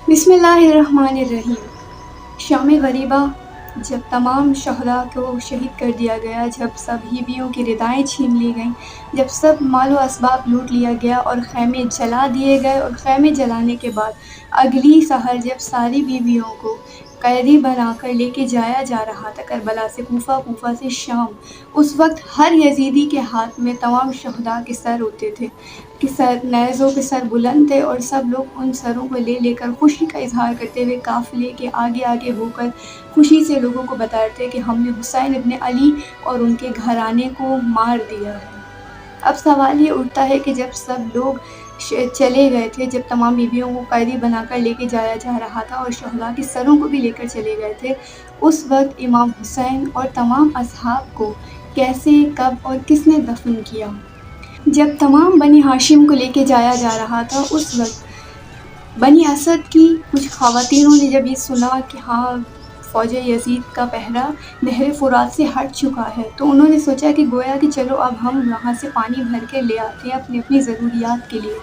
بسم اللہ الرحمن الرحیم۔ شام غریبہ، جب تمام شہداء کو شہید کر دیا گیا، جب سب ہیبیوں کی ردائیں چھین لی گئیں، جب سب مال و اسباب لوٹ لیا گیا اور خیمے جلا دیے گئے، اور خیمے جلانے کے بعد اگلی سحر جب ساری بیویوں کو قیدی بنا کر لے کے جایا جا رہا تھا کربلا سے کوفہ، کوفہ سے شام، اس وقت ہر یزیدی کے ہاتھ میں تمام شہداء کے سر ہوتے تھے، کہ سر نیزوں کے سر بلند تھے، اور سب لوگ ان سروں کو لے لے کر خوشی کا اظہار کرتے ہوئے قافلے کے آگے آگے ہو کر خوشی سے لوگوں کو بتاتے کہ ہم نے حسین ابن علی اور ان کے گھرانے کو مار دیا ہے۔ اب سوال یہ اٹھتا ہے کہ جب سب لوگ چلے گئے تھے، جب تمام بیویوں کو قیدی بنا کر لے کے جایا جا رہا تھا اور شہداء کے سروں کو بھی لے کر چلے گئے تھے، اس وقت امام حسین اور تمام اصحاب کو کیسے، کب اور کس نے دفن کیا؟ جب تمام بنی ہاشم کو لے کے جایا جا رہا تھا، اس وقت بنی اسد کی کچھ خواتینوں نے جب یہ سنا کہ ہاں فوج یزید کا پہرہ نہر فرات سے ہٹ چکا ہے، تو انہوں نے سوچا کہ گویا کہ چلو اب ہم وہاں سے پانی بھر کے لے آتے ہیں اپنی اپنی ضروریات کے لیے۔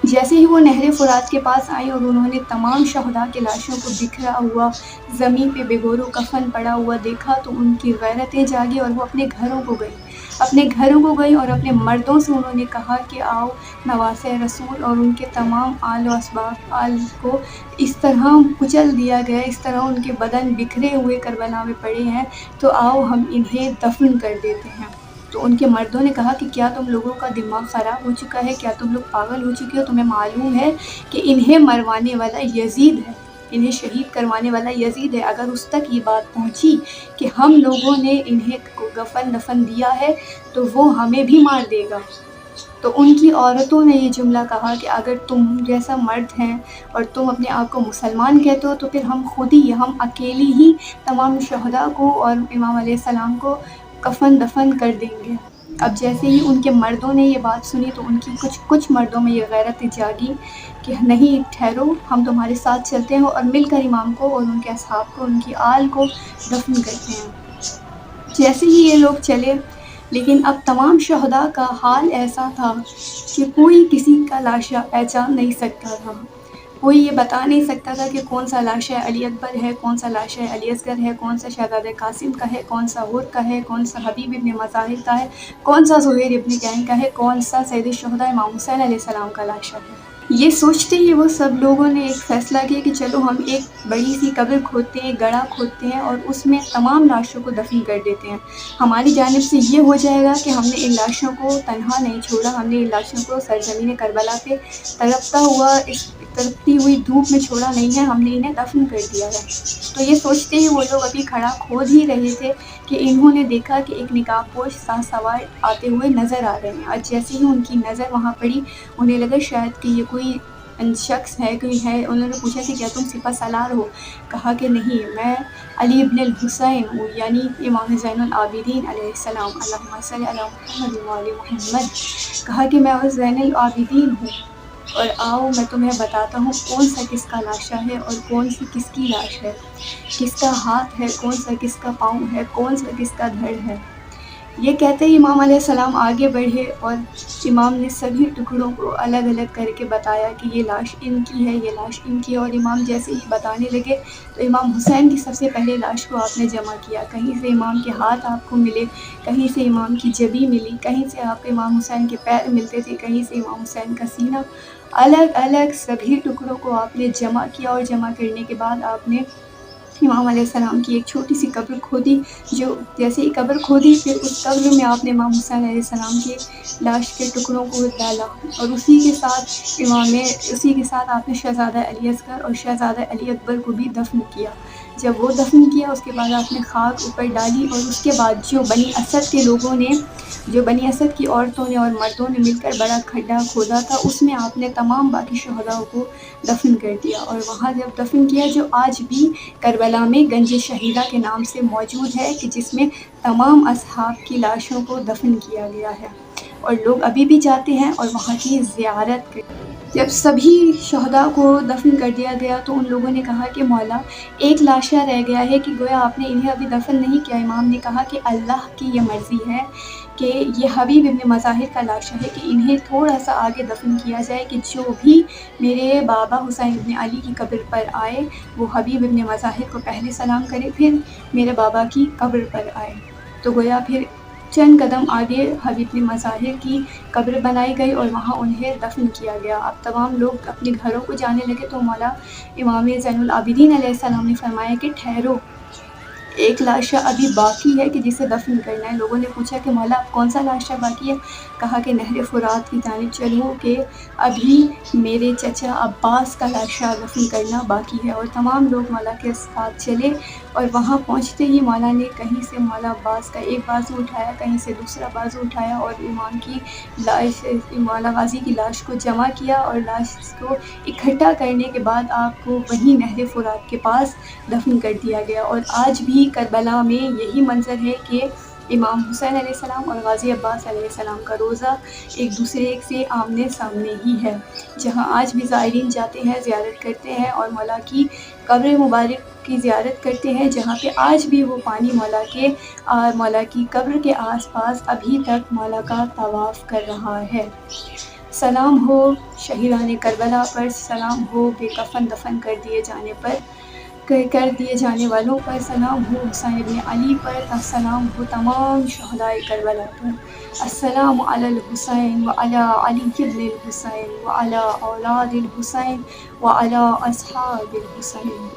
جیسے ہی وہ نہر فرات کے پاس آئیں اور انہوں نے تمام شہداء کی لاشوں کو بکھرا ہوا زمین پہ بے گور و کفن پڑا ہوا دیکھا، تو ان کی غیرتیں جاگی اور وہ اپنے گھروں کو گئیں اور اپنے مردوں سے انہوں نے کہا کہ آؤ، نواسۂ رسول اور ان کے تمام آل و اسباب آل کو اس طرح کچل دیا گیا، اس طرح ان کے بدن بکھرے ہوئے کربلا میں پڑے ہیں، تو آؤ ہم انہیں دفن کر دیتے ہیں۔ تو ان کے مردوں نے کہا کہ کیا تم لوگوں کا دماغ خراب ہو چکا ہے؟ کیا تم لوگ پاگل ہو چکے ہو؟ تمہیں معلوم ہے کہ انہیں مروانے والا یزید ہے، انہیں شہید کروانے والا یزید ہے۔ اگر اس تک یہ بات پہنچی کہ ہم لوگوں نے انہیں دفن دیا ہے تو وہ ہمیں بھی مار دے گا۔ تو ان کی عورتوں نے یہ جملہ کہا کہ اگر تم جیسا مرد ہیں اور تم اپنے آپ کو مسلمان کہتے ہو، تو پھر ہم اکیلی ہی تمام شہداء کو اور امام علیہ السلام کو کفن دفن کر دیں گے۔ اب جیسے ہی ان کے مردوں نے یہ بات سنی، تو ان کی کچھ مردوں میں یہ غیرت جاگی کہ نہیں، ٹھہرو، ہم تمہارے ساتھ چلتے ہیں اور مل کر امام کو اور ان کے اصحاب کو، ان کی آل کو دفن کرتے ہیں۔ جیسے ہی یہ لوگ چلے، لیکن اب تمام شہداء کا حال ایسا تھا کہ کوئی کسی کا لاشا پہچان نہیں سکتا تھا، کوئی یہ بتا نہیں سکتا تھا کہ کون سا لاشا علی اکبر ہے، کون سا لاشا علی اصغر ہے، کون سا شہزادہ قاسم کا ہے، کون سا ہور کا ہے، کون سا حبیب ابن مظاہر کا ہے، کون سا زہیر ابن کین کا ہے، کون سا سید الشہداء امام حسین علیہ السلام کا لاشا ہے۔ یہ سوچتے ہی وہ سب لوگوں نے ایک فیصلہ کیا کہ چلو ہم ایک بڑی سی قبر کھودتے ہیں، گڑھا کھودتے ہیں اور اس میں تمام لاشوں کو دفن کر دیتے ہیں۔ ہماری جانب سے یہ ہو جائے گا کہ ہم نے ان لاشوں کو تنہا نہیں چھوڑا، ہم نے ان لاشوں کو سرزمین کربلا پہ تڑپتی ہوئی دھوپ میں چھوڑا نہیں ہے، ہم نے انہیں دفن کر دیا ہے۔ تو یہ سوچتے ہی وہ لوگ ابھی کھڑا کھود ہی رہے تھے کہ انہوں نے دیکھا کہ ایک نقاب پوش سوار آتے ہوئے نظر آ رہے ہیں، اور جیسے ہی ان کی نظر وہاں پڑی، انہیں لگا شاید کہ یہ کوئی شخص ہے، کوئی ہے۔ انہوں نے پوچھا کہ کیا تم سپہ سالار ہو؟ کہا کہ نہیں، میں علی ابن الحسین ہوں، یعنی امام زین العابدین علیہ السلام، اللہم صل علی محمد و آل محمد۔ کہا کہ میں زین العابدین ہوں، اور آؤ میں تمہیں بتاتا ہوں کون سا کس کا لاشا ہے اور کون سی کس کی لاش ہے، کس کا ہاتھ ہے، کون سا کس کا پاؤں ہے، کون سا کس کا دھڑ ہے۔ یہ کہتے ہی امام علیہ السلام آگے بڑھے اور امام نے سبھی ٹکڑوں کو الگ الگ کر کے بتایا کہ یہ لاش ان کی ہے، یہ لاش ان کی ہے، اور امام جیسے ہی بتانے لگے تو امام حسین کی سب سے پہلے لاش کو آپ نے جمع کیا۔ کہیں سے امام کے ہاتھ آپ کو ملے، کہیں سے امام کی جبی ملی، کہیں سے آپ امام حسین کے پیر ملتے تھے، کہیں سے امام حسین کا سینہ، الگ الگ سبھی ٹکڑوں کو آپ نے جمع کیا، اور جمع کرنے کے بعد آپ نے امام علیہ السلام کی ایک چھوٹی سی قبر کھودی، جو جیسے ہی قبر کھودی، پھر اس قبر میں آپ نے امام حسین علیہ السلام کے لاش کے ٹکڑوں کو ڈالا، اور اسی کے ساتھ آپ نے شہزادہ علی اصغر اور شہزادہ علی اکبر کو بھی دفن کیا۔ جب وہ دفن کیا، اس کے بعد آپ نے خاک اوپر ڈالی، اور اس کے بعد جو بنی اسد کے لوگوں نے، جو بنی اسد کی عورتوں نے اور مردوں نے مل کر بڑا کھڈا کھودا تھا، اس میں آپ نے تمام باقی شہداء کو دفن کر دیا، اور وہاں جب دفن کیا، جو آج بھی کربلا میں گنج شہیدہ کے نام سے موجود ہے، کہ جس میں تمام اصحاب کی لاشوں کو دفن کیا گیا ہے، اور لوگ ابھی بھی جاتے ہیں اور وہاں کی زیارت کرتے ہیں۔ جب سبھی شہداء کو دفن کر دیا گیا، تو ان لوگوں نے کہا کہ مولا، ایک لاشا رہ گیا ہے، کہ گویا آپ نے انہیں ابھی دفن نہیں کیا۔ امام نے کہا کہ اللہ کی یہ مرضی ہے کہ یہ حبیب ابن مظاہر کا لاشا ہے کہ انہیں تھوڑا سا آگے دفن کیا جائے، کہ جو بھی میرے بابا حسین ابن علی کی قبر پر آئے وہ حبیب ابن مظاہر کو پہلے سلام کرے، پھر میرے بابا کی قبر پر آئے۔ تو گویا پھر چند قدم آگے حبیب ابن مظاہر کی قبر بنائی گئی اور وہاں انہیں دفن کیا گیا۔ اب تمام لوگ اپنے گھروں کو جانے لگے تو مولا امام زین العابدین علیہ السلام نے فرمایا کہ ٹھہرو، ایک لاشا ابھی باقی ہے کہ جسے دفن کرنا ہے۔ لوگوں نے پوچھا کہ مولا اب کون سا لاشا باقی ہے؟ کہا کہ نہر فرات کی جانب چلو کہ ابھی میرے چچا عباس کا لاشا دفن کرنا باقی ہے۔ اور تمام لوگ مولا کے ساتھ چلے اور وہاں پہنچتے ہی مولا نے کہیں سے مولا عباس کا ایک بازو اٹھایا، کہیں سے دوسرا بازو اٹھایا اور امام کی لاش، مولا غازی کی لاش کو جمع کیا اور لاش کو اکٹھا کرنے کے بعد آپ کو وہیں نہر فرات کے پاس دفن کر دیا گیا۔ اور آج بھی کربلا میں یہی منظر ہے کہ امام حسین علیہ السلام اور غازی عباس علیہ السلام کا روضہ ایک دوسرے سے آمنے سامنے ہی ہے، جہاں آج بھی زائرین جاتے ہیں، زیارت کرتے ہیں اور مولا کی قبر مبارک کی زیارت کرتے ہیں، جہاں پہ آج بھی وہ پانی مولا کی قبر کے آس پاس ابھی تک مولا کا طواف کر رہا ہے۔ سلام ہو شہیدان کربلا پر، سلام ہو بے کفن دفن کر دیے جانے والوں پر، سلام ہو حسین ابن علی پر، سلام ہو تمام شہدائے کربلا پر۔ السلام علی الحسین وعلی علی ابن الحسین وعلی اولاد الحسین وعلی اصحاب الحسین۔